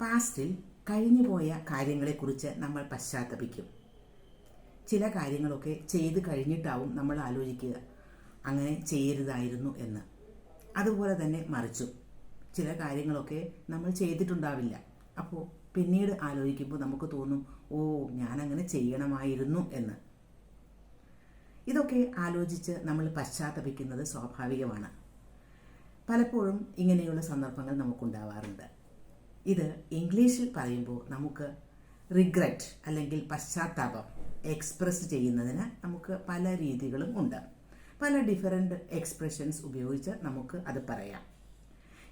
പാസ്റ്റിൽ കഴിഞ്ഞുപോയ കാര്യങ്ങളെക്കുറിച്ച് നമ്മൾ പശ്ചാത്തപിക്കും. ചില കാര്യങ്ങളൊക്കെ ചെയ്ത് കഴിഞ്ഞിട്ടാവും നമ്മൾ ആലോചിക്കുക അങ്ങനെ ചെയ്യരുതായിരുന്നു എന്ന്. അതുപോലെ തന്നെ മറിച്ചും ചില കാര്യങ്ങളൊക്കെ നമ്മൾ ചെയ്തിട്ടുണ്ടാവില്ല. അപ്പോൾ പിന്നീട് ആലോചിക്കുമ്പോൾ നമുക്ക് തോന്നും, ഓ ഞാനങ്ങനെ ചെയ്യണമായിരുന്നു എന്ന്. ഇതൊക്കെ ആലോചിച്ച് നമ്മൾ പശ്ചാത്തപിക്കുന്നത് സ്വാഭാവികമാണ്. പലപ്പോഴും ഇങ്ങനെയുള്ള സന്ദർഭങ്ങൾ നമുക്കുണ്ടാവാറുണ്ട്. ഇത് ഇംഗ്ലീഷിൽ പറയുമ്പോൾ നമുക്ക് റിഗ്രറ്റ് അല്ലെങ്കിൽ പശ്ചാത്താപം എക്സ്പ്രസ് ചെയ്യുന്നതിന് നമുക്ക് പല രീതികളും ഉണ്ട്. പല ഡിഫറെൻ്റ് എക്സ്പ്രഷൻസ് ഉപയോഗിച്ച് നമുക്ക് അത് പറയാം.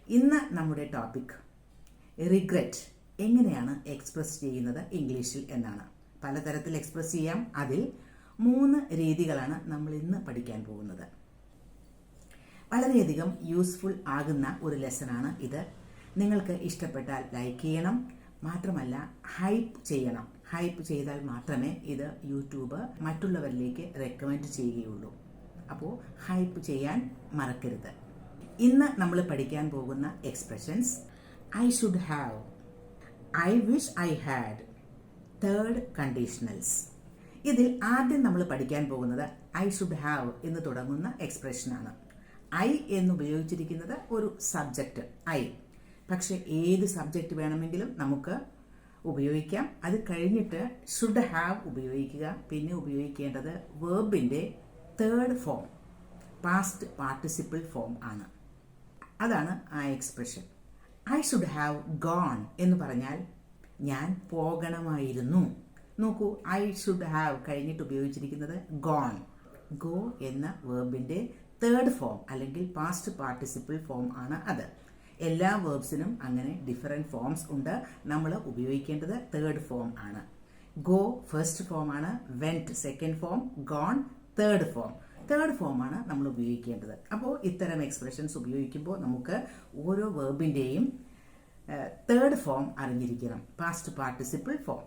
ഇന്ന് നമ്മുടെ ടോപ്പിക് റിഗ്രറ്റ് എങ്ങനെയാണ് എക്സ്പ്രസ് ചെയ്യുന്നത് ഇംഗ്ലീഷിൽ എന്നാണ്. പലതരത്തിൽ എക്സ്പ്രസ് ചെയ്യാം. അതിൽ 3 രീതികളാണ് നമ്മൾ ഇന്ന് പഠിക്കാൻ പോകുന്നത്. വളരെയധികം യൂസ്ഫുൾ ആകുന്ന ഒരു ലെസണാണ് ഇത്. നിങ്ങൾക്ക് ഇഷ്ടപ്പെട്ടാൽ ലൈക്ക് ചെയ്യണം. മാത്രമല്ല ഹൈപ്പ് ചെയ്യണം. ഹൈപ്പ് ചെയ്താൽ മാത്രമേ ഇത് യൂട്യൂബ് മറ്റുള്ളവരിലേക്ക് റെക്കമെൻഡ് ചെയ്യുകയുള്ളൂ. അപ്പോൾ ഹൈപ്പ് ചെയ്യാൻ മറക്കരുത്. ഇന്ന് നമ്മൾ പഠിക്കാൻ പോകുന്ന expressions I should have, I wish I had, third conditionals. ഇതിൽ ആദ്യം നമ്മൾ പഠിക്കാൻ പോകുന്നത് ഐ ഷുഡ് ഹാവ് എന്ന് തുടങ്ങുന്ന എക്സ്പ്രഷനാണ്. ഐ എന്ന് ഉപയോഗിച്ചിരിക്കുന്നത് ഒരു സബ്ജക്റ്റ് ഐ. പക്ഷെ ഏത് സബ്ജക്റ്റ് വേണമെങ്കിലും നമുക്ക് ഉപയോഗിക്കാം. അത് കഴിഞ്ഞിട്ട് ഷുഡ് ഹാവ് ഉപയോഗിക്കുക. പിന്നെ ഉപയോഗിക്കേണ്ടത് വേർബിൻ്റെ third form, past participle form ആണ്. അതാണ് ആ expression. I should have gone എന്ന് പറഞ്ഞാൽ ഞാൻ പോകണമായിരുന്നു. നോക്കൂ, ഐ ഷുഡ് ഹാവ് കഴിഞ്ഞിട്ട് ഉപയോഗിച്ചിരിക്കുന്നത് ഗോൺ. ഗോ എന്ന വേർബിൻ്റെ തേർഡ് ഫോം അല്ലെങ്കിൽ പാസ്റ്റ് പാർട്ടിസിപ്പിൾ ഫോം ആണ് അത്. എല്ലാ വേർബ്സിനും അങ്ങനെ ഡിഫറെൻറ്റ് ഫോംസ് ഉണ്ട്. നമ്മൾ ഉപയോഗിക്കേണ്ടത് തേർഡ് ഫോം ആണ്. ഗോ ഫസ്റ്റ് ഫോം ആണ്, went second form, gone third form. Third form ആണ് നമ്മൾ ഉപയോഗിക്കേണ്ടത്. അപ്പോൾ ഇത്തരം എക്സ്പ്രഷൻസ് ഉപയോഗിക്കുമ്പോൾ നമുക്ക് ഓരോ വേർബിൻ്റെയും തേർഡ് ഫോം അറിഞ്ഞിരിക്കണം, past participle form.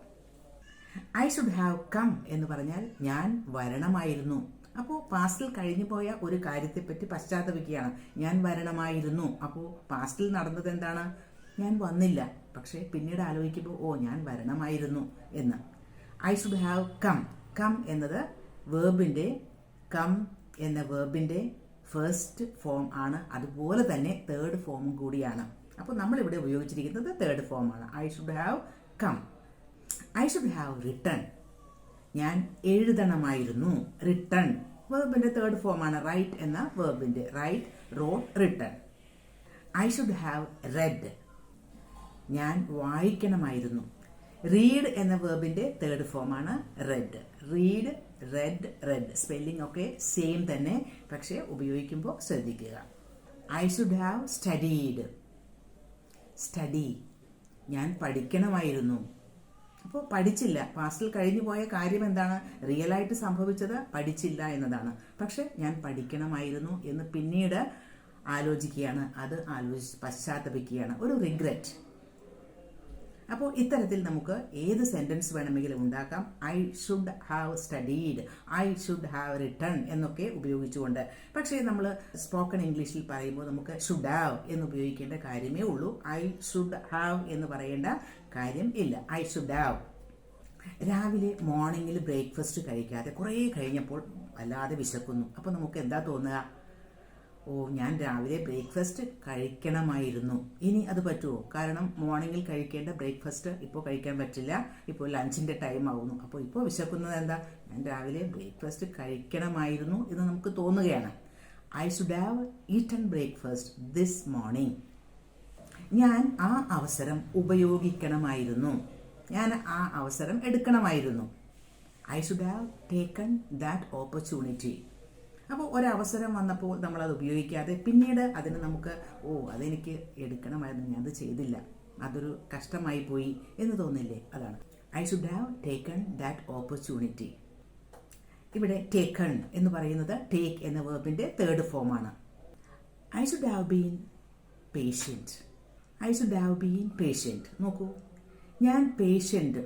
I should have come എന്ന് പറഞ്ഞാൽ ഞാൻ വരണമായിരുന്നു. അപ്പോൾ പാസ്റ്റിൽ കഴിഞ്ഞു പോയ ഒരു കാര്യത്തെപ്പറ്റി പശ്ചാത്തപിക്കുകയാണ്. ഞാൻ വരണമായിരുന്നു. അപ്പോൾ പാസ്റ്റിൽ നടന്നത് എന്താണ്? ഞാൻ വന്നില്ല. പക്ഷേ പിന്നീട് ആലോചിക്കുമ്പോൾ ഓ ഞാൻ വരണമായിരുന്നു എന്ന്. I should have come. Come എന്നത് വേർബിൻ്റെ കം എന്ന വേർബിൻ്റെ ഫസ്റ്റ് ഫോം ആണ്. അതുപോലെ തന്നെ തേർഡ് ഫോമും കൂടിയാണ്. അപ്പോൾ നമ്മളിവിടെ ഉപയോഗിച്ചിരിക്കുന്നത് തേർഡ് ഫോം ആണ്. I should have come. I should have written. ഞാൻ എഴുതണമായിരുന്നു. റിട്ടൺ വേർബിൻ്റെ തേർഡ് ഫോമാണ്. റൈറ്റ് എന്ന വേർബിൻ്റെ write, wrote, written. I should have read. ഞാൻ വായിക്കണമായിരുന്നു. റീഡ് എന്ന വേർബിൻ്റെ തേർഡ് ഫോമാണ് read. Read, read, read. Spelling ഒക്കെ സെയിം തന്നെ, പക്ഷേ ഉപയോഗിക്കുമ്പോൾ ശ്രദ്ധിക്കുക. I should have studied. Study, ഞാൻ പഠിക്കണമായിരുന്നു. അപ്പോൾ പഠിച്ചില്ല. പാസ്റ്റിൽ കഴിഞ്ഞു പോയ കാര്യം എന്താണ്? റിയലായിട്ട് സംഭവിച്ചത് പഠിച്ചില്ല എന്നതാണ്. പക്ഷെ ഞാൻ പഠിക്കണമായിരുന്നു എന്ന് പിന്നീട് ആലോചിക്കുകയാണ്. അത് ആലോചിച്ച് പശ്ചാത്തപിക്കുകയാണ്. ഒരു റിഗ്രറ്റ്. അപ്പോൾ ഇത്തരത്തിൽ നമുക്ക് ഏത് സെൻറ്റൻസ് വേണമെങ്കിലും ഉണ്ടാക്കാം. I should have studied, I should have written എന്നൊക്കെ ഉപയോഗിച്ചുകൊണ്ട്. പക്ഷേ നമ്മൾ സ്പോക്കൺ ഇംഗ്ലീഷിൽ പറയുമ്പോൾ നമുക്ക് ഷുഡ് ഹാവ് എന്ന് ഉപയോഗിക്കേണ്ട കാര്യമേ ഉള്ളൂ. ഐ ഷുഡ് ഹാവ് എന്ന് പറയേണ്ട കാര്യം ഇല്ല. I should have. രാവിലെ മോർണിംഗിൽ ബ്രേക്ക്ഫാസ്റ്റ് കഴിക്കാതെ കുറേ കഴിഞ്ഞപ്പോൾ വല്ലാതെ വിശക്കുന്നു. അപ്പോൾ നമുക്ക് എന്താ തോന്നുക? ഓ ഞാൻ രാവിലെ ബ്രേക്ക്ഫാസ്റ്റ് കഴിക്കണമായിരുന്നു. ഇനി അത് പറ്റുമോ? കാരണം മോർണിംഗിൽ കഴിക്കേണ്ട ബ്രേക്ക്ഫാസ്റ്റ് ഇപ്പോൾ കഴിക്കാൻ പറ്റില്ല. ഇപ്പോൾ ലഞ്ചിൻ്റെ ടൈം ആവുന്നു. അപ്പോൾ ഇപ്പോൾ വിശക്കുന്നത് എന്താ? ഞാൻ രാവിലെ ബ്രേക്ക്ഫാസ്റ്റ് കഴിക്കണമായിരുന്നു എന്ന് നമുക്ക് തോന്നുകയാണ്. I should have eaten breakfast this morning. ഞാൻ ആ അവസരം ഉപയോഗിക്കണമായിരുന്നു. ഞാൻ ആ അവസരം എടുക്കണമായിരുന്നു. I should have taken that opportunity. അപ്പോൾ ഒരവസരം വന്നപ്പോൾ നമ്മളത് ഉപയോഗിക്കാതെ പിന്നീട് അതിന് നമുക്ക് ഓ അതെനിക്ക് എടുക്കണമായിരുന്നു, ഞാൻ അത് ചെയ്തില്ല, അതൊരു കഷ്ടമായി പോയി എന്ന് തോന്നില്ലേ? അതാണ് I should have taken that opportunity. ഇവിടെ ടേക്കൺ എന്ന് പറയുന്നത് ടേക്ക് എന്ന വേർബിൻ്റെ തേർഡ് ഫോമാണ്. I should have been patient. I should have been patient. നോക്കൂ, ഞാൻ പേഷ്യൻറ്റ്,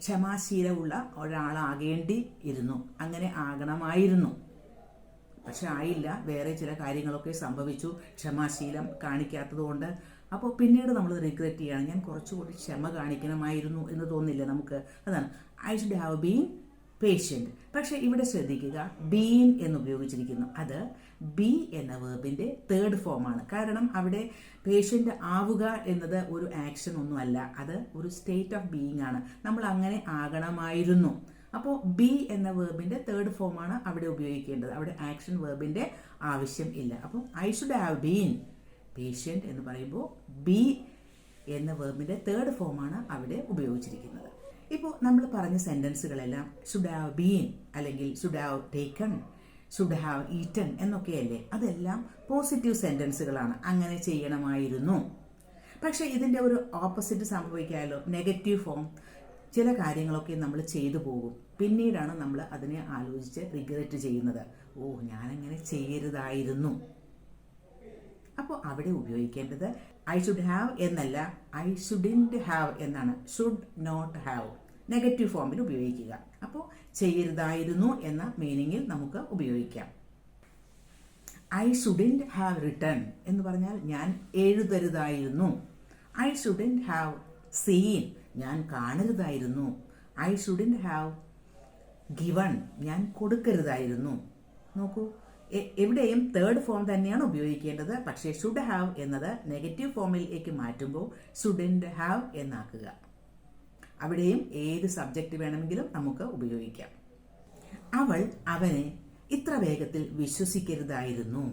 ക്ഷമാശീലമുള്ള ഒരാളാകേണ്ടി ഇരുന്നു, അങ്ങനെ ആകണമായിരുന്നു. പക്ഷെ ആയില്ല, വേറെ ചില കാര്യങ്ങളൊക്കെ സംഭവിച്ചു, ക്ഷമാശീലം കാണിക്കാത്തതുകൊണ്ട്. അപ്പോൾ പിന്നീട് നമ്മൾ റിഗ്രറ്റ് ചെയ്യുകയാണ്, ഞാൻ കുറച്ചുകൂടി ക്ഷമ കാണിക്കണമായിരുന്നു എന്ന് തോന്നില്ല നമുക്ക്. അതാണ് I should have been patient. പക്ഷേ ഇവിടെ ശ്രദ്ധിക്കുക, ബീൻ എന്ന് ഉപയോഗിച്ചിരിക്കുന്നു. അത് ബി എന്ന വേർബിൻ്റെ തേർഡ് ഫോമാണ്. കാരണം അവിടെ പേഷ്യൻ്റ് ആവുക എന്നത് ഒരു ആക്ഷൻ ഒന്നുമല്ല, അത് ഒരു സ്റ്റേറ്റ് ഓഫ് ബീയിങ് ആണ്. നമ്മൾ അങ്ങനെ ആകണമായിരുന്നു. അപ്പോൾ ബി എന്ന വേർബിൻ്റെ തേർഡ് ഫോമാണ് അവിടെ ഉപയോഗിക്കേണ്ടത്. അവിടെ ആക്ഷൻ വേർബിൻ്റെ ആവശ്യം ഇല്ല. അപ്പോൾ I should have been patient എന്ന് പറയുമ്പോൾ ബി എന്ന വേർബിൻ്റെ തേർഡ് ഫോമാണ് അവിടെ ഉപയോഗിച്ചിരിക്കുന്നത്. ഇപ്പോൾ നമ്മൾ പറഞ്ഞ സെൻറ്റൻസുകളെല്ലാം ഷുഡ് ഹാവ് ബീൻ അല്ലെങ്കിൽ should have taken, should have eaten എന്നൊക്കെയല്ലേ? അതെല്ലാം പോസിറ്റീവ് സെൻറ്റൻസുകളാണ്. അങ്ങനെ ചെയ്യണമായിരുന്നു. പക്ഷേ ഇതിൻ്റെ ഒരു ഓപ്പോസിറ്റ് സംഭവിക്കാമല്ലോ, നെഗറ്റീവ് ഫോം. ചില കാര്യങ്ങളൊക്കെ നമ്മൾ ചെയ്തു പോകും, പിന്നീടാണ് നമ്മൾ അതിനെ ആലോചിച്ച് റിഗ്രറ്റ് ചെയ്യുന്നത്. ഓ, ഞാനങ്ങനെ ചെയ്യരുതായിരുന്നു. അപ്പോൾ അവിടെ ഉപയോഗിക്കേണ്ടത് ഐ ഷുഡ് ഹാവ് എന്നല്ല, ഐ ഷുഡിൻറ്റ് ഹാവ് എന്നാണ്. ഷുഡ് നോട്ട് ഹാവ് നെഗറ്റീവ് ഫോമിൽ ഉപയോഗിക്കുക. അപ്പോൾ ചെയ്യരുതായിരുന്നു എന്ന മീനിങ്ങിൽ നമുക്ക് ഉപയോഗിക്കാം. ഐ ഷുഡിൻറ്റ് ഹാവ് റിട്ടൺ എന്ന് പറഞ്ഞാൽ ഞാൻ എഴുതരുതായിരുന്നു. ഐ ഷുഡിൻറ്റ് ഹാവ് സീൻ, ഞാൻ കാണരുതായിരുന്നു. ഐ ഷുഡിൻറ്റ് ഹാവ് ഗിവൺ, ഞാൻ കൊടുക്കരുതായിരുന്നു. നോക്കൂ, എവിടെയും തേർഡ് ഫോം തന്നെയാണ് ഉപയോഗിക്കേണ്ടത്. പക്ഷേ ഷുഡ് ഹാവ് എന്നത് നെഗറ്റീവ് ഫോമിലേക്ക് മാറ്റുമ്പോൾ ഷുഡിൻറ്റ് ഹാവ് എന്നാക്കുക. അവിടെയും ഏത് സബ്ജക്റ്റ് വേണമെങ്കിലും നമുക്ക് ഉപയോഗിക്കാം. അവൾ അവനെ ഇത്ര വേഗത്തിൽ വിശ്വസിക്കരുതായിരുന്നു.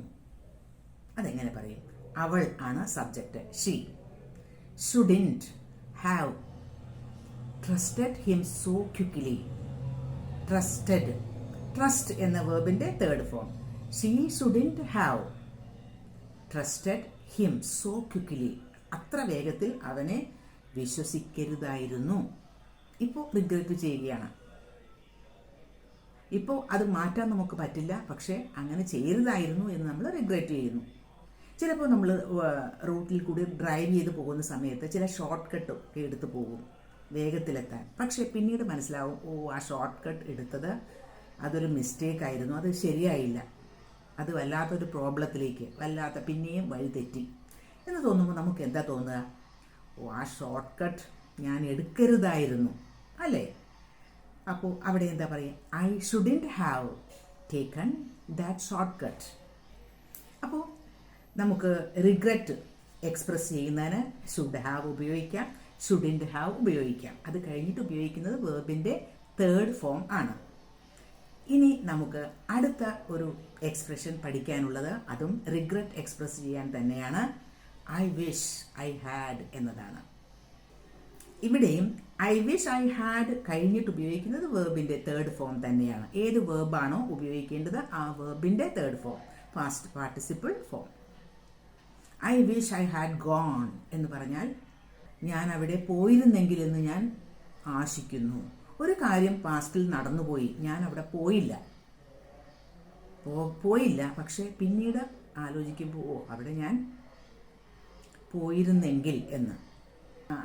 അതെങ്ങനെ പറയും? അവൾ ആണ് subject, she. Shouldn't have trusted him so quickly. Trusted, trust എന്ന വേർബിന്റെ third form. She shouldn't have trusted him so quickly. അത്ര വേഗത്തിൽ അവനെ വിശ്വസിക്കരുതായിരുന്നു. ഇപ്പോൾ റിഗ്രറ്റ് ചെയ്യുകയാണ്. ഇപ്പോൾ അത് മാറ്റാൻ നമുക്ക് പറ്റില്ല, പക്ഷേ അങ്ങനെ ചെയ്യരുതായിരുന്നു എന്ന് നമ്മൾ റിഗ്രറ്റ് ചെയ്യുന്നു. ചിലപ്പോൾ നമ്മൾ റൂട്ടിൽ കൂടി ഡ്രൈവ് ചെയ്ത് പോകുന്ന സമയത്ത് ചില ഷോർട്ട് കട്ട് ഒക്കെ എടുത്ത് പോകും വേഗത്തിലെത്താൻ. പക്ഷേ പിന്നീട് മനസ്സിലാവും, ഓ, ആ ഷോർട്ട് കട്ട് എടുത്തത് അതൊരു മിസ്റ്റേക്ക് ആയിരുന്നു, അത് ശരിയായില്ല, അത് വല്ലാത്തൊരു പ്രോബ്ലത്തിലേക്ക് പിന്നെയും വഴി തെറ്റി എന്ന് തോന്നുമ്പോൾ നമുക്ക് എന്താ തോന്നുക? ഓ, ആ ഷോർട്ട് കട്ട് ഞാൻ എടുക്കരുതായിരുന്നു, അല്ലേ? അപ്പോൾ അവിടെ എന്താ പറയുക? I shouldn't have taken that short cut. അപ്പോൾ നമുക്ക് റിഗ്രറ്റ് എക്സ്പ്രസ് ചെയ്യുന്നതിന് ഷുഡ് ഹാവ് ഉപയോഗിക്കാം, ഷുഡിൻറ്റ് ഹാവ് ഉപയോഗിക്കാം. അത് കഴിഞ്ഞിട്ട് ഉപയോഗിക്കുന്നത് വേർബിൻ്റെ തേർഡ് ഫോം ആണ്. ഇനി നമുക്ക് അടുത്ത ഒരു എക്സ്പ്രഷൻ പഠിക്കാനുള്ളത്, അതും റിഗ്രറ്റ് എക്സ്പ്രസ് ചെയ്യാൻ തന്നെയാണ്. ഐ വിഷ് ഐ ഹാഡ് എന്നതാണ്. ഇവിടെയും ഐ വിഷ് ഐ ഹാഡ് കഴിഞ്ഞിട്ട് ഉപയോഗിക്കുന്നത് വേർബിൻ്റെ തേർഡ് ഫോം തന്നെയാണ്. ഏത് വേർബാണോ ഉപയോഗിക്കേണ്ടത് ആ വേർബിൻ്റെ third form, past participle form. I wish I had gone എന്ന് പറഞ്ഞാൽ ഞാൻ അവിടെ പോയിരുന്നെങ്കിൽ എന്ന് ഞാൻ ആശിക്കുന്നു. ഒരു കാര്യം പാസ്റ്റിൽ നടന്നുപോയി, ഞാൻ അവിടെ പോയില്ല, പക്ഷേ പിന്നീട് ആലോചിക്കുമ്പോൾ ഓ, അവിടെ ഞാൻ പോയിരുന്നെങ്കിൽ എന്ന്.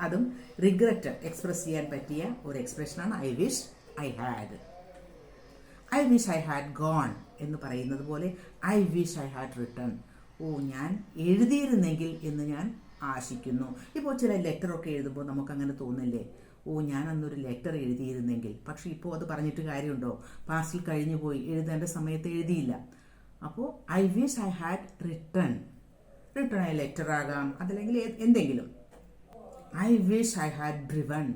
അതും റിഗ്രറ്റ് എക്സ്പ്രസ് ചെയ്യാൻ പറ്റിയ ഒരു എക്സ്പ്രഷനാണ് I wish I had. I wish I had gone എന്ന് പറയുന്നത് പോലെ I wish I had written. ഓ, ഞാൻ എഴുതിയിരുന്നെങ്കിൽ എന്ന് ഞാൻ ആശിക്കുന്നു. ഇപ്പോൾ ചില ലെറ്ററൊക്കെ എഴുതുമ്പോൾ നമുക്കങ്ങനെ തോന്നില്ലേ, ഓ, ഞാൻ അന്നൊരു ലെറ്റർ എഴുതിയിരുന്നെങ്കിൽ. പക്ഷെ ഇപ്പോൾ അത് പറഞ്ഞിട്ട് കാര്യമുണ്ടോ? പാസ്റ്റിൽ കഴിഞ്ഞു പോയി, എഴുതേണ്ട സമയത്ത് എഴുതിയില്ല. അപ്പോൾ I wish I had written ആയ ലെറ്റർ ആകാം, അതല്ലെങ്കിൽ എന്തെങ്കിലും. I wish I had driven,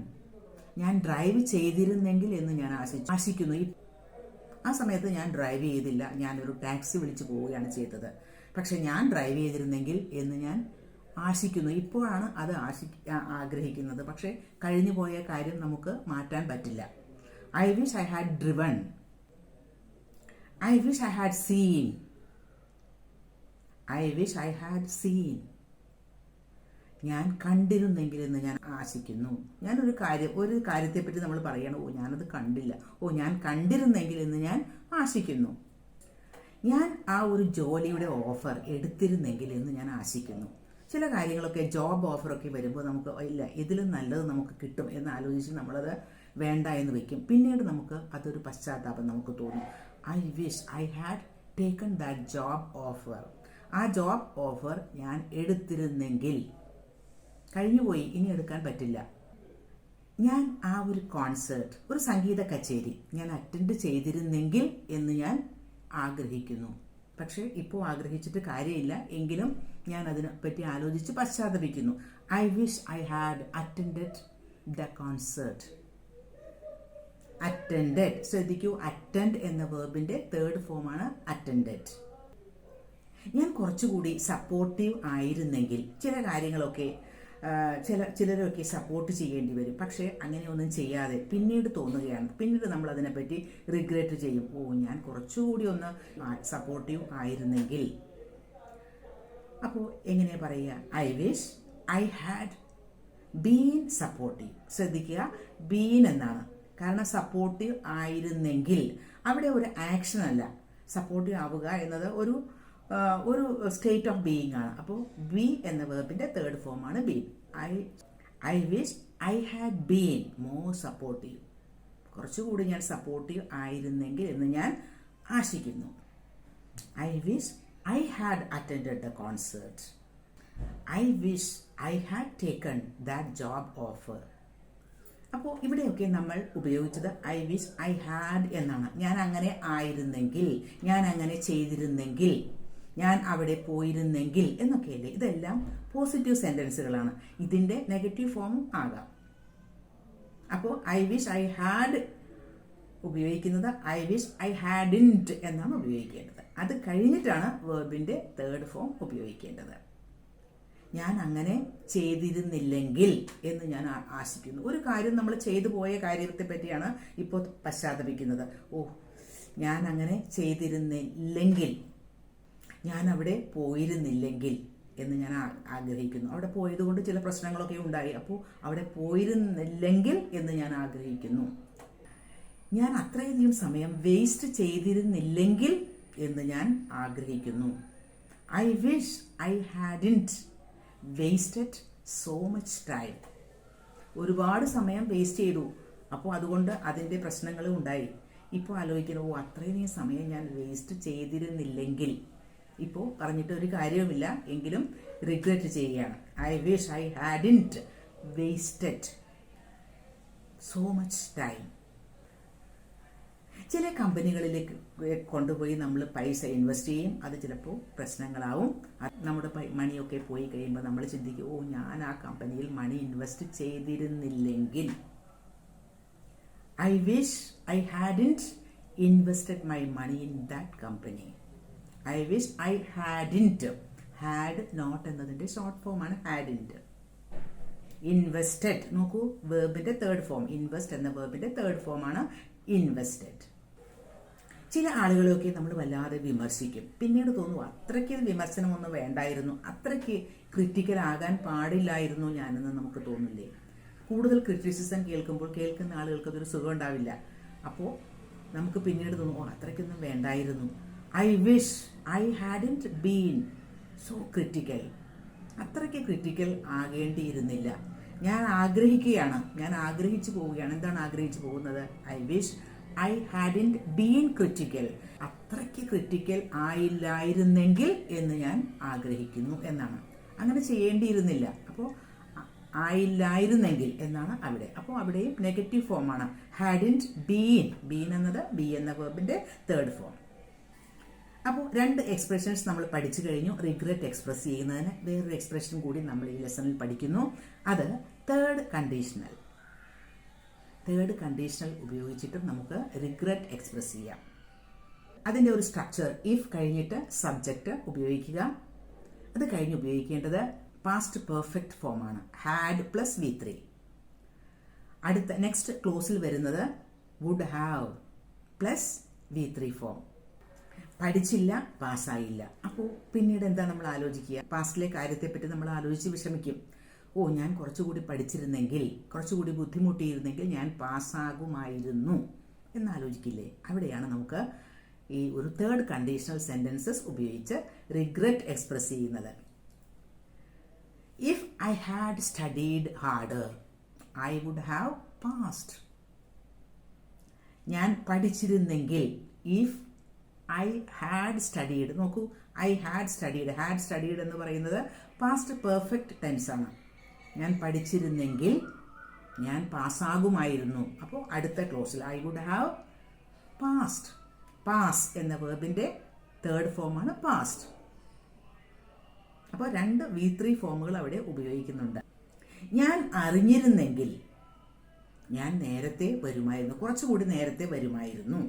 ഞാൻ ഡ്രൈവ് ചെയ്തിരുന്നെങ്കിൽ എന്ന് ഞാൻ ആശിക്കുന്നു. ആ സമയത്ത് ഞാൻ ഡ്രൈവ് ചെയ്തില്ല, ഞാനൊരു ടാക്സി വിളിച്ച് പോവുകയാണ് ചെയ്തത്. പക്ഷെ ഞാൻ ഡ്രൈവ് ചെയ്തിരുന്നെങ്കിൽ എന്ന് ഞാൻ ആശിക്കുന്നു. ഇപ്പോഴാണ് അത് ആഗ്രഹിക്കുന്നത്, പക്ഷേ കഴിഞ്ഞു പോയ കാര്യം നമുക്ക് മാറ്റാൻ പറ്റില്ല. I wish I had driven. I wish I had seen. I wish I had seen, ഞാൻ കണ്ടിരുന്നെങ്കിൽ എന്ന് ഞാൻ ആശിക്കുന്നു. ഒരു കാര്യത്തെപ്പറ്റി നമ്മൾ പറയണം, ഓ, ഞാനത് കണ്ടില്ല, ഓ, ഞാൻ കണ്ടിരുന്നെങ്കിൽ എന്ന് ഞാൻ ആശിക്കുന്നു. ഞാൻ ആ ഒരു ജോലിയുടെ ഓഫർ എടുത്തിരുന്നെങ്കിൽ എന്ന് ഞാൻ ആശിക്കുന്നു. ചില കാര്യങ്ങളൊക്കെ ജോബ് ഓഫറൊക്കെ വരുമ്പോൾ നമുക്ക് ഇല്ല, ഇതിലും നല്ലത് നമുക്ക് കിട്ടും എന്ന് ആലോചിച്ച് നമ്മളത് വേണ്ട എന്ന് വയ്ക്കും. പിന്നീട് നമുക്ക് അതൊരു പശ്ചാത്താപം നമുക്ക് തോന്നും. I wish I had taken that job offer. ആ ജോബ് ഓഫർ ഞാൻ എടുത്തിരുന്നെങ്കിൽ, കഴിഞ്ഞുപോയി, ഇനി എടുക്കാൻ പറ്റില്ല. ഞാൻ ആ ഒരു കോൺസേർട്ട്, ഒരു സംഗീത കച്ചേരി ഞാൻ അറ്റൻഡ് ചെയ്തിരുന്നെങ്കിൽ എന്ന് ഞാൻ ആഗ്രഹിക്കുന്നു. പക്ഷേ ഇപ്പോൾ ആഗ്രഹിച്ചിട്ട് കാര്യമില്ല. എങ്കിലും ഞാൻ അതിനെപ്പറ്റി ആലോചിച്ച് പശ്ചാത്തപിക്കുന്നു. I wish I had attended the concert. Attended, ശ്രദ്ധിക്കൂ, അറ്റൻഡ് എന്ന വേർബിന്റെ തേർഡ് ഫോമാണ് അറ്റൻഡഡ്. ഞാൻ കുറച്ചുകൂടി സപ്പോർട്ടീവ് ആയിരുന്നെങ്കിൽ, ചില കാര്യങ്ങളൊക്കെ ചിലരൊക്കെ സപ്പോർട്ട് ചെയ്യേണ്ടി വരും. പക്ഷേ അങ്ങനെയൊന്നും ചെയ്യാതെ പിന്നീട് തോന്നുകയാണ്, പിന്നീട് നമ്മൾ അതിനെപ്പറ്റി റിഗ്രറ്റ് ചെയ്യും. ഓ, ഞാൻ കുറച്ചുകൂടി ഒന്ന് സപ്പോർട്ടീവ് ആയിരുന്നെങ്കിൽ. അപ്പോൾ എങ്ങനെ പറയുക? I wish I had been supportive. ശ്രദ്ധിക്കുക, ബീൻ എന്നാണ്. കാരണം സപ്പോർട്ടീവ് ആയിരുന്നെങ്കിൽ അവിടെ ഒരു ആക്ഷൻ അല്ല. സപ്പോർട്ടീവ് ആവുക എന്നത് ഒരു സ്റ്റേറ്റ് ഓഫ് ബീയിങ് ആണ്. അപ്പോൾ ബി എന്ന വേർബിന്റെ തേർഡ് ഫോമാണ് been. I wish I had been more supportive. കുറച്ചുകൂടി ഞാൻ സപ്പോർട്ടീവ് ആയിരുന്നെങ്കിൽ എന്ന് ഞാൻ ആശിക്കുന്നു. I wish I had attended the concert. I wish I had taken that job offer. അപ്പോൾ ഇവിടെയൊക്കെ നമ്മൾ ഉപയോഗിച്ചത് ഐ വിഷ് ഐ ഹാഡ് എന്നാണ്. ഞാൻ അങ്ങനെ ആയിരുന്നെങ്കിൽ, ഞാൻ അങ്ങനെ ചെയ്തിരുന്നെങ്കിൽ, ഞാൻ അവിടെ പോയിരുന്നെങ്കിൽ എന്നൊക്കെയല്ലേ. ഇതെല്ലാം പോസിറ്റീവ് സെന്റൻസുകളാണ്. ഇതിന്റെ നെഗറ്റീവ് ഫോമും ആകാം. അപ്പോൾ ഐ വിഷ് ഐ ഹാഡ് ഉപയോഗിക്കുന്നത് ഐ വിഷ് ഐ ഹാഡിൻറ്റ് എന്നാണ് ഉപയോഗിക്കേണ്ടത്. അത് കഴിഞ്ഞിട്ടാണ് വേർബിന്റെ തേർഡ് ഫോം ഉപയോഗിക്കേണ്ടത്. ഞാൻ അങ്ങനെ ചെയ്തിരുന്നില്ലെങ്കിൽ എന്ന് ഞാൻ ആശിക്കുന്നു. ഒരു കാര്യം നമ്മൾ ചെയ്തു പോയ കാര്യത്തെ പറ്റിയാണ് ഇപ്പോൾ പശ്ചാത്തപിക്കുന്നത്. ഓ, ഞാൻ അങ്ങനെ ചെയ്തിരുന്നില്ലെങ്കിൽ, ഞാൻ അവിടെ പോയിരുന്നില്ലെങ്കിൽ എന്ന് ഞാൻ ആഗ്രഹിക്കുന്നു. അവിടെ പോയതുകൊണ്ട് ചില പ്രശ്നങ്ങളൊക്കെ ഉണ്ടായി. അപ്പോൾ അവിടെ പോയിരുന്നില്ലെങ്കിൽ എന്ന് ഞാൻ ആഗ്രഹിക്കുന്നു. ഞാൻ അത്രയധികം സമയം വേസ്റ്റ് ചെയ്തിരുന്നില്ലെങ്കിൽ എന്ന് ഞാൻ ആഗ്രഹിക്കുന്നു. I wish I ഹാഡിൻറ്റ് wasted so much time. ഒരുപാട് സമയം വേസ്റ്റ് ചെയ്തു, അപ്പോൾ അതുകൊണ്ട് അതിൻ്റെ പ്രശ്നങ്ങളും ഉണ്ടായി. ഇപ്പോൾ ആലോചിക്കുന്നു, ഓ, അത്രയധികം സമയം ഞാൻ വേസ്റ്റ് ചെയ്തിരുന്നില്ലെങ്കിൽ. ഇപ്പോൾ പറഞ്ഞിട്ട് ഒരു കാര്യവുമില്ല, എങ്കിലും റിഗ്രറ്റ് ചെയ്യുകയാണ്. I wish I ഹാഡിൻറ്റ് wasted so much time. ചില കമ്പനികളിലേക്ക് കൊണ്ടുപോയി നമ്മൾ പൈസ ഇൻവെസ്റ്റ് ചെയ്യും. അത് ചിലപ്പോൾ പ്രശ്നങ്ങളാവും. നമ്മുടെ മണിയൊക്കെ പോയി കഴിയുമ്പോൾ നമ്മൾ ചിന്തിക്കും, ഓ, ഞാൻ ആ കമ്പനിയിൽ മണി ഇൻവെസ്റ്റ് ചെയ്തിരുന്നില്ലെങ്കിൽ. I wish I hadn't invested my money in that company. I wish I hadn't, had not എന്നതിൻ്റെ ഷോർട്ട് ഫോമാണ് ഹാഡിൻറ്റ്. ഇൻവെസ്റ്റഡ്, നോക്കൂ, വേർബിന്റെ തേർഡ് ഫോം. ഇൻവെസ്റ്റ് എന്ന വേർബിന്റെ തേർഡ് ഫോമാണ് ഇൻവെസ്റ്റഡ്. ചില ആളുകളെയൊക്കെ നമ്മൾ വല്ലാതെ വിമർശിക്കും. പിന്നീട് തോന്നും, അത്രയ്ക്ക് വിമർശനമൊന്നും വേണ്ടായിരുന്നു, അത്രയ്ക്ക് ക്രിറ്റിക്കൽ ആകാൻ പാടില്ലായിരുന്നു ഞാനെന്ന് നമുക്ക് തോന്നില്ലേ? കൂടുതൽ ക്രിറ്റിസിസം കേൾക്കുമ്പോൾ കേൾക്കുന്ന ആളുകൾക്ക് അതൊരു സുഖം ഉണ്ടാവില്ല. അപ്പോൾ നമുക്ക് പിന്നീട് തോന്നും, ഓ, അത്രയ്ക്കൊന്നും വേണ്ടായിരുന്നു. I wish I ഹാഡിൻറ്റ് been so critical. അത്രയ്ക്ക് ക്രിറ്റിക്കൽ ആകേണ്ടിയിരുന്നില്ല. ഞാൻ ആഗ്രഹിക്കുകയാണ്, ഞാൻ ആഗ്രഹിച്ചു പോവുകയാണ്. എന്താണ് ആഗ്രഹിച്ചു പോകുന്നത്? I wish I ഹാഡിൻറ്റ് been critical. അത്രയ്ക്ക് ക്രിറ്റിക്കൽ ആയില്ലായിരുന്നെങ്കിൽ എന്ന് ഞാൻ ആഗ്രഹിക്കുന്നു എന്നാണ്. അങ്ങനെ ചെയ്യേണ്ടിയിരുന്നില്ല. അപ്പോൾ ആയില്ലായിരുന്നെങ്കിൽ എന്നാണ് അവിടെ. അപ്പോൾ അവിടെയും നെഗറ്റീവ് ഫോമാണ് ഹാഡിൻറ്റ് ബീൻ. ബീൻ എന്നത് ബി എന്ന വെർബിന്റെ തേർഡ് ഫോം. അപ്പോൾ രണ്ട് എക്സ്പ്രഷൻസ് നമ്മൾ പഠിച്ചു കഴിഞ്ഞു. റിഗ്രറ്റ് എക്സ്പ്രസ് ചെയ്യുന്നതിന് വേറൊരു എക്സ്പ്രഷൻ കൂടി നമ്മൾ ഈ ലെസണിൽ പഠിക്കുന്നു. അത് തേർഡ് കണ്ടീഷണൽ. തേർഡ് കണ്ടീഷണൽ ഉപയോഗിച്ചിട്ടും നമുക്ക് റിഗ്രറ്റ് എക്സ്പ്രസ് ചെയ്യാം. അതിൻ്റെ ഒരു സ്ട്രക്ചർ, ഇഫ് കഴിഞ്ഞിട്ട് സബ്ജക്റ്റ് ഉപയോഗിക്കുക. അത് കഴിഞ്ഞ് ഉപയോഗിക്കേണ്ടത് പാസ്റ്റ് പെർഫെക്റ്റ് ഫോമാണ്, ഹാഡ് പ്ലസ് V3. അടുത്ത നെക്സ്റ്റ് ക്ലോസിൽ വരുന്നത് would have plus V3 form. പഠിച്ചില്ല, പാസ്സായില്ല. അപ്പോൾ പിന്നീട് എന്താ നമ്മൾ ആലോചിക്കുക? പാസ്റ്റിലെ കാര്യത്തെപ്പറ്റി നമ്മൾ ആലോചിച്ച് വിഷമിക്കും. ഓ, ഞാൻ കുറച്ചുകൂടി പഠിച്ചിരുന്നെങ്കിൽ, കുറച്ചുകൂടി ബുദ്ധിമുട്ടിയിരുന്നെങ്കിൽ ഞാൻ പാസ്സാകുമായിരുന്നു എന്നാലോചിക്കില്ലേ? അവിടെയാണ് നമുക്ക് ഈ ഒരു തേർഡ് കണ്ടീഷണൽ സെന്റൻസസ് ഉപയോഗിച്ച് റിഗ്രറ്റ് എക്സ്പ്രസ് ചെയ്യുന്നത്. If I had studied harder I would have passed. ഞാൻ പഠിച്ചിരുന്നെങ്കിൽ, ഇഫ് ഐ ഹാഡ് സ്റ്റഡീഡ്. നോക്കൂ, I had studied. Had studied എന്ന് പറയുന്നത് പാസ്റ്റ് പെർഫെക്റ്റ് ടെൻസ് ആണ്. ഞാൻ പഠിച്ചിരുന്നെങ്കിൽ ഞാൻ പാസ്സാകുമായിരുന്നു. അപ്പോൾ അടുത്ത ക്ലോസിൽ I would have passed. Pass എന്ന വേർബിൻ്റെ തേർഡ് ഫോമാണ് പാസ്റ്റ്. അപ്പോൾ 2 V3 ഫോമുകൾ അവിടെ ഉപയോഗിക്കുന്നുണ്ട്. ഞാൻ അറിഞ്ഞിരുന്നെങ്കിൽ ഞാൻ നേരത്തെ വരുമായിരുന്നു, കുറച്ചുകൂടി നേരത്തെ വരുമായിരുന്നു.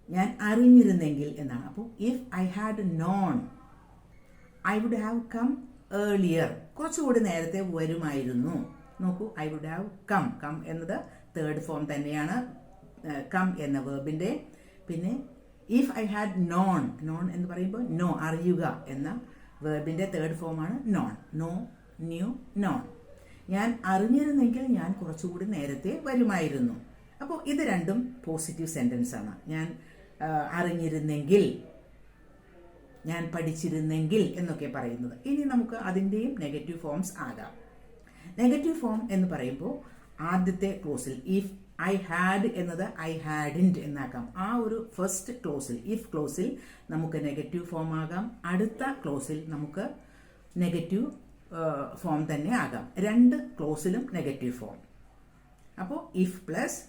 ഞാൻ അറിഞ്ഞിരുന്നെങ്കിൽ എന്നാണ്. അപ്പോൾ if I had known I would have come earlier. കുറച്ചുകൂടി നേരത്തെ വരുമായിരുന്നു. നോക്കൂ, I would have come. Come എന്നത് തേർഡ് ഫോം തന്നെയാണ് കം എന്ന വേർബിൻ്റെ. പിന്നെ if I had known, known എന്ന് പറയുമ്പോൾ നോ, അറിയുക എന്ന വേർബിൻ്റെ third form known. Know, knew, known. ഞാൻ അറിഞ്ഞിരുന്നെങ്കിൽ ഞാൻ കുറച്ചുകൂടി നേരത്തെ വരുമായിരുന്നു. അപ്പോൾ ഇത് രണ്ടും പോസിറ്റീവ് സെൻറ്റൻസ് ആണ്. ഞാൻ അറിഞ്ഞിരുന്നെങ്കിൽ, ഞാൻ പഠിച്ചിരുന്നെങ്കിൽ എന്നൊക്കെ പറയുന്നത്. ഇനി നമുക്ക് അതിൻ്റെയും നെഗറ്റീവ് ഫോംസ് ആകാം. നെഗറ്റീവ് ഫോം എന്ന് പറയുമ്പോൾ ആദ്യത്തെ ക്ലോസിൽ ഇഫ് ഐ ഹാഡ് എന്നത് ഐ ഹാഡിൻറ്റ് എന്നാക്കാം. ആ ഒരു ഫസ്റ്റ് ക്ലോസിൽ, ഇഫ് ക്ലോസിൽ നമുക്ക് നെഗറ്റീവ് ഫോം ആകാം. അടുത്ത ക്ലോസിൽ നമുക്ക് നെഗറ്റീവ് ഫോം തന്നെ ആകാം. 2 ക്ലോസിലും നെഗറ്റീവ് ഫോം. അപ്പോൾ if plus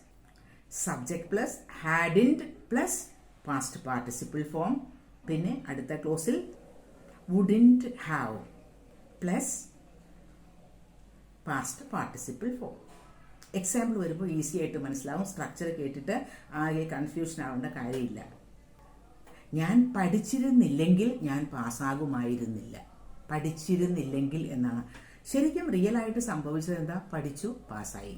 subject plus hadn't plus past participle form. പിന്നെ അടുത്ത ക്ലോസിൽ wouldn't have plus past participle form. Example വരുമ്പോൾ ഈസി ആയിട്ട് മനസ്സിലാവും. സ്ട്രക്ചർ കേട്ടിട്ട് ആകെ കൺഫ്യൂഷൻ ആവേണ്ട കാര്യമില്ല. ഞാൻ പഠിച്ചിരുന്നില്ലെങ്കിൽ ഞാൻ പാസ്സാകുമായിരുന്നില്ല. പഠിച്ചിരുന്നില്ലെങ്കിൽ എന്നാണ്. ശരിക്കും റിയൽ ആയിട്ട് സംഭവിച്ചത് എന്താ? പഠിച്ചു, പാസ്സായി.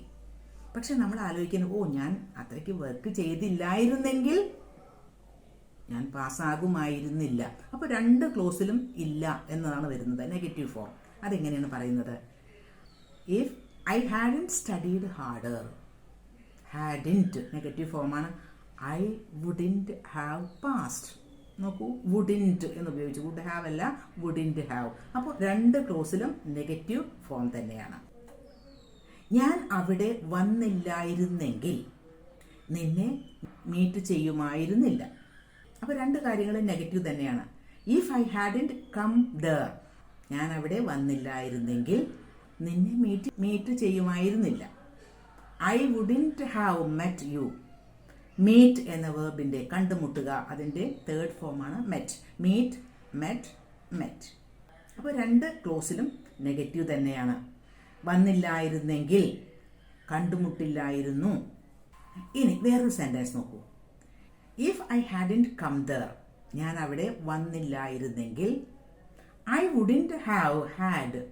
പക്ഷെ നമ്മൾ ആലോചിക്കുന്നത്, ഞാൻ അത്രയ്ക്ക് വർക്ക് ചെയ്തില്ലായിരുന്നെങ്കിൽ ഞാൻ പാസ്സാകുമായിരുന്നില്ല. അപ്പോൾ 2 ക്ലോസിലും ഇല്ല എന്നതാണ് വരുന്നത് നെഗറ്റീവ് ഫോം. അതെങ്ങനെയാണ് പറയുന്നത്? If I hadn't studied harder. Hadn't negative ഫോമാണ്. I wouldn't have passed. നോക്കൂ, വുഡിൻറ്റ് എന്ന് ഉപയോഗിച്ചു. വുഡ് ഹാവ് അല്ല, വുഡിൻറ്റ് ഹാവ്. അപ്പോൾ 2 ക്ലോസിലും നെഗറ്റീവ് ഫോം തന്നെയാണ്. ഞാൻ അവിടെ വന്നില്ലായിരുന്നെങ്കിൽ നിന്നെ മീറ്റ് ചെയ്യുമായിരുന്നില്ല. അപ്പോൾ 2 കാര്യങ്ങളും നെഗറ്റീവ് തന്നെയാണ്. If I hadn't come there, ഞാൻ അവിടെ വന്നില്ലായിരുന്നെങ്കിൽ നിന്നെ മീറ്റ് ചെയ്യുമായിരുന്നില്ല. I wouldn't have met you. Meet എന്ന വേർബിൻ്റെ കണ്ടുമുട്ടുക, അതിൻ്റെ തേർഡ് ഫോമാണ് മെറ്റ്. Meet, met, met. അപ്പോൾ 2 ക്ലോസിലും നെഗറ്റീവ് തന്നെയാണ്. വന്നില്ലായിരുന്നെങ്കിൽ, കണ്ടുമുട്ടില്ലായിരുന്നു. ഇനി വേറൊരു സെൻറ്റൻസ് നോക്കൂ. If I hadn't come there, ഞാൻ അവിടെ വന്നില്ലായിരുന്നെങ്കിൽ I wouldn't have had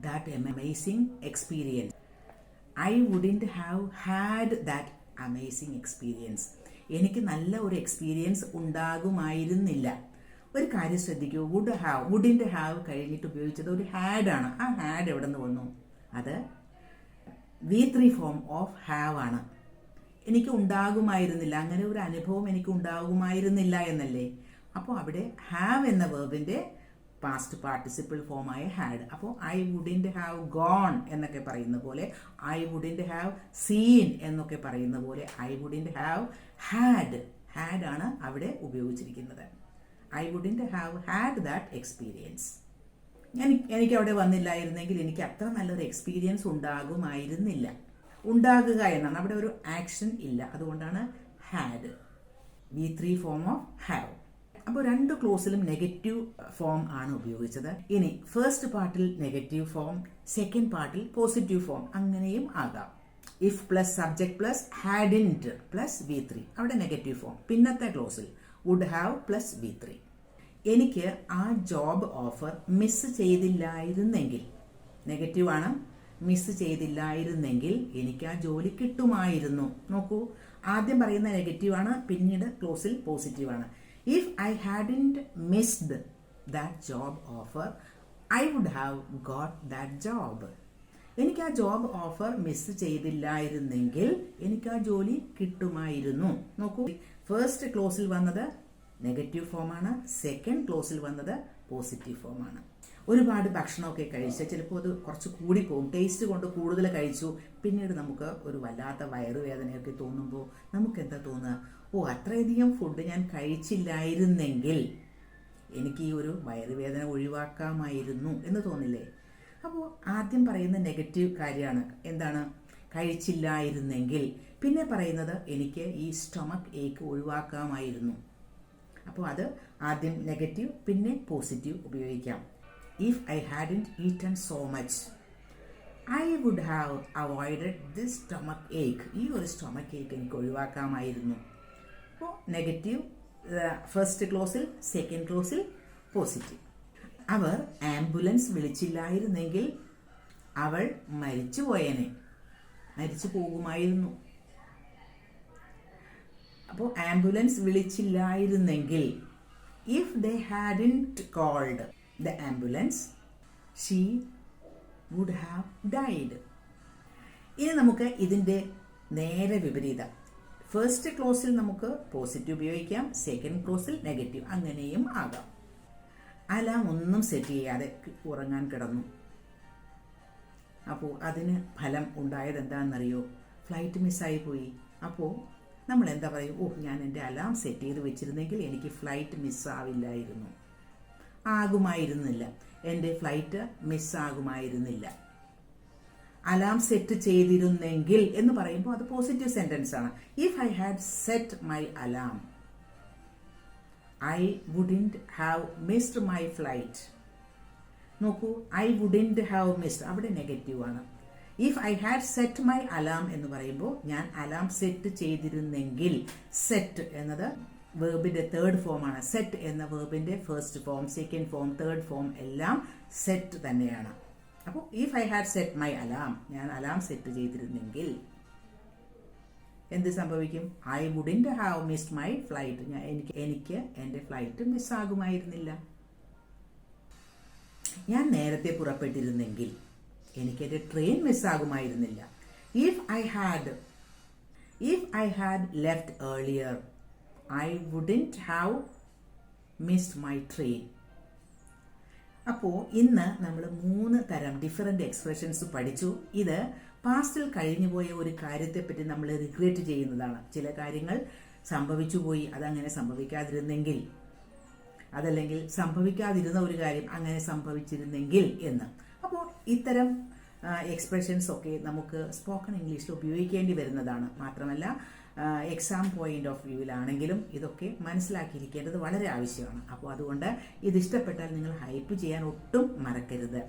that amazing experience. I wouldn't have had that amazing experience. എനിക്ക് നല്ല ഒരു എക്സ്പീരിയൻസ് ഉണ്ടാകുമായിരുന്നില്ല. ഒരു കാര്യം ശ്രദ്ധിക്കൂ, വുഡ് ഹാവ്, വുഡിൻറ്റ് ഹാവ് കഴിഞ്ഞിട്ട് ഉപയോഗിച്ചത് ഒരു ഹാഡാണ്. ആ ഹാഡ് എവിടെ നിന്ന് വന്നു? അത് V3 ഫോം ഓഫ് ഹാവ് ആണ്. എനിക്ക് ഉണ്ടാകുമായിരുന്നില്ല, അങ്ങനെ ഒരു അനുഭവം എനിക്ക് ഉണ്ടാകുമായിരുന്നില്ല എന്നല്ലേ. അപ്പോൾ അവിടെ ഹാവ് എന്ന വേർബിൻ്റെ പാസ്റ്റ് പാർട്ടിസിപ്പിൾ ഫോമായ ഹാഡ്. അപ്പോൾ ഐ വുഡിൻറ്റ് ഹാവ് ഗോൺ എന്നൊക്കെ പറയുന്ന പോലെ, ഐ വുഡിൻറ്റ് ഹാവ് സീൻ എന്നൊക്കെ പറയുന്ന പോലെ, ഐ വുഡിൻറ്റ് ഹാവ് ഹാഡ്, ഹാഡാണ് അവിടെ ഉപയോഗിച്ചിരിക്കുന്നത്. I wouldn't have had that experience. എനിക്ക് അവിടെ വന്നില്ലായിരുന്നെങ്കിൽ എനിക്ക് അത്ര നല്ലൊരു എക്സ്പീരിയൻസ് ഉണ്ടാകുമായിരുന്നില്ല. ഉണ്ടാകുക എന്നാണ്, അവിടെ ഒരു ആക്ഷൻ ഇല്ല. അതുകൊണ്ടാണ് had, V3 form of have. അപ്പോൾ 2 ക്ലോസിലും നെഗറ്റീവ് ഫോം ആണ് ഉപയോഗിച്ചത്. ഇനി ഫസ്റ്റ് പാർട്ടിൽ നെഗറ്റീവ് ഫോം, സെക്കൻഡ് പാർട്ടിൽ പോസിറ്റീവ് ഫോം, അങ്ങനെയും ആകാം. If plus subject plus hadn't plus V3, അവിടെ നെഗറ്റീവ് ഫോം. പിന്നത്തെ ക്ലോസിൽ വുഡ് ഹാവ് പ്ലസ് V3. എനിക്ക് ആ ജോബ് ഓഫർ മിസ് ചെയ്തില്ലായിരുന്നെങ്കിൽ, നെഗറ്റീവ് ആണ്. മിസ് ചെയ്തില്ലായിരുന്നെങ്കിൽ എനിക്ക് ആ ജോലി കിട്ടുമായിരുന്നു. നോക്കൂ, ആദ്യം പറയുന്ന നെഗറ്റീവ് ആണ്, പിന്നീട് ക്ലോസിൽ പോസിറ്റീവ് ആണ്. If I hadn't missed that job offer, I would have got that job. എനിക്ക് ആ ജോബ് ഓഫർ മിസ് ചെയ്തില്ലായിരുന്നെങ്കിൽ എനിക്ക് ആ ജോലി കിട്ടുമായിരുന്നു. നോക്കൂ, ഫസ്റ്റ് ക്ലോസിൽ വന്നത് നെഗറ്റീവ് ഫോമാണ്, സെക്കൻഡ് ക്ലോസിൽ വന്നത് പോസിറ്റീവ് ഫോമാണ്. ഒരുപാട് ഭക്ഷണമൊക്കെ കഴിച്ച് ചിലപ്പോൾ അത് കുറച്ച് കൂടിപ്പോകും, ടേസ്റ്റ് കൊണ്ട് കൂടുതൽ കഴിച്ചു, പിന്നീട് നമുക്ക് ഒരു വല്ലാത്ത വയറുവേദനയൊക്കെ തോന്നുമ്പോൾ നമുക്ക് എന്താ തോന്നുക, ഓ അത്രയധികം ഫുഡ് ഞാൻ കഴിച്ചില്ലായിരുന്നെങ്കിൽ എനിക്ക് ഈ ഒരു വയറുവേദന ഒഴിവാക്കാമായിരുന്നു എന്ന് തോന്നില്ലേ? അപ്പോൾ ആദ്യം പറയുന്ന നെഗറ്റീവ് കാര്യമാണ് എന്താണ്, കഴിച്ചില്ലായിരുന്നെങ്കിൽ. പിന്നെ പറയുന്നത് എനിക്ക് ഈ സ്റ്റൊമക്ക് ഏക്ക് ഒഴിവാക്കാമായിരുന്നു. അപ്പോൾ അത് ആദ്യം നെഗറ്റീവ് പിന്നെ പോസിറ്റീവ് ഉപയോഗിക്കാം. If I hadn't eaten so much I would have avoided this stomach ache. ഈ ഒരു സ്റ്റൊമക്ക് ഏക്ക് എനിക്ക് ഒഴിവാക്കാമായിരുന്നു. അപ്പോൾ നെഗറ്റീവ് ഫസ്റ്റ് ക്ലോസിൽ, സെക്കൻഡ് ക്ലോസിൽ പോസിറ്റീവ്. അവർ ആംബുലൻസ് വിളിച്ചില്ലായിരുന്നെങ്കിൽ അവൾ മരിച്ചു പോയേനെ, മരിച്ചു പോകുമായിരുന്നു. അപ്പോൾ ആംബുലൻസ് വിളിച്ചില്ലായിരുന്നെങ്കിൽ, if they hadn't called the ambulance she would have died. ഇനി നമുക്ക് ഇതിൻ്റെ നേരെ വിപരീതം. ഫസ്റ്റ് ക്ലോസിൽ നമുക്ക് പോസിറ്റീവ് ഉപയോഗിക്കാം, സെക്കൻഡ് ക്ലോസിൽ നെഗറ്റീവ്, അങ്ങനെയും ആകാം. അലാം ഒന്നും സെറ്റ് ചെയ്യാതെ ഉറങ്ങാൻ കിടന്നു. അപ്പോൾ അതിന് ഫലം ഉണ്ടായത് എന്താണെന്നറിയോ, ഫ്ലൈറ്റ് മിസ്സായി പോയി. അപ്പോൾ നമ്മൾ എന്താ പറയും, ഓ ഞാൻ എൻ്റെ അലാം സെറ്റ് ചെയ്ത് വെച്ചിരുന്നെങ്കിൽ എനിക്ക് ഫ്ലൈറ്റ് മിസ്സാവില്ലായിരുന്നു, ആകുമായിരുന്നില്ല, എൻ്റെ ഫ്ലൈറ്റ് മിസ്സാകുമായിരുന്നില്ല. അലാം സെറ്റ് ചെയ്തിരുന്നെങ്കിൽ എന്ന് പറയുമ്പോൾ അത് പോസിറ്റീവ് സെൻറ്റൻസ് ആണ്. If I had set my alarm I wouldn't have missed my flight. നോക്കൂ, ഐ വുഡിൻറ്റ് ഹാവ് മിസ്ഡ് അവിടെ നെഗറ്റീവ് ആണ്. If I had set my alarm എന്ന് പറയുമ്പോൾ ഞാൻ അലാം സെറ്റ് ചെയ്തിരുന്നെങ്കിൽ, സെറ്റ് എന്നത് വേർബിന്റെ തേർഡ് ഫോമാണ്. സെറ്റ് എന്ന വേർബിന്റെ first form, second form, third form എല്ലാം സെറ്റ് തന്നെയാണ്. അപ്പോൾ if I had set my alarm, ഞാൻ അലാം സെറ്റ് ചെയ്തിരുന്നെങ്കിൽ എന്ത് സംഭവിക്കും, I wouldn't have missed my flight, എനിക്ക് എൻ്റെ ഫ്ലൈറ്റ് മിസ്സാകുമായിരുന്നില്ല. ഞാൻ നേരത്തെ പുറപ്പെട്ടിരുന്നെങ്കിൽ എനിക്ക് എൻ്റെ ട്രെയിൻ മിസ്സാകുമായിരുന്നില്ല. If I had left earlier I wouldn't have missed my train. അപ്പോൾ ഇന്ന് നമ്മൾ 3 തരം ഡിഫറെൻ്റ് എക്സ്പ്രഷൻസ് പഠിച്ചു. ഇത് പാസ്റ്റിൽ കഴിഞ്ഞുപോയ ഒരു കാര്യത്തെപ്പറ്റി നമ്മൾ റിഗ്രറ്റ് ചെയ്യുന്നതാണ്. ചില കാര്യങ്ങൾ സംഭവിച്ചു പോയി, അതങ്ങനെ സംഭവിക്കാതിരുന്നെങ്കിൽ, അതല്ലെങ്കിൽ സംഭവിക്കാതിരുന്ന ഒരു കാര്യം അങ്ങനെ സംഭവിച്ചിരുന്നെങ്കിൽ എന്ന്. അപ്പോൾ ഇത്തരം എക്സ്പ്രഷൻസ് ഒക്കെ നമുക്ക് സ്പോക്കൺ ഇംഗ്ലീഷിൽ ഉപയോഗിക്കേണ്ടി വരുന്നതാണ്. മാത്രമല്ല എക്സാം പോയിന്റ് ഓഫ് വ്യൂവിലാണെങ്കിലും ഇതൊക്കെ മനസ്സിലാക്കിയിരിക്കേണ്ടത് വളരെ ആവശ്യമാണ്. അപ്പോൾ അതുകൊണ്ട് ഇത് ഇഷ്ടപ്പെട്ടാൽ നിങ്ങൾ ഹൈപ്പ് ചെയ്യാൻ ഒട്ടും മറക്കരുത്.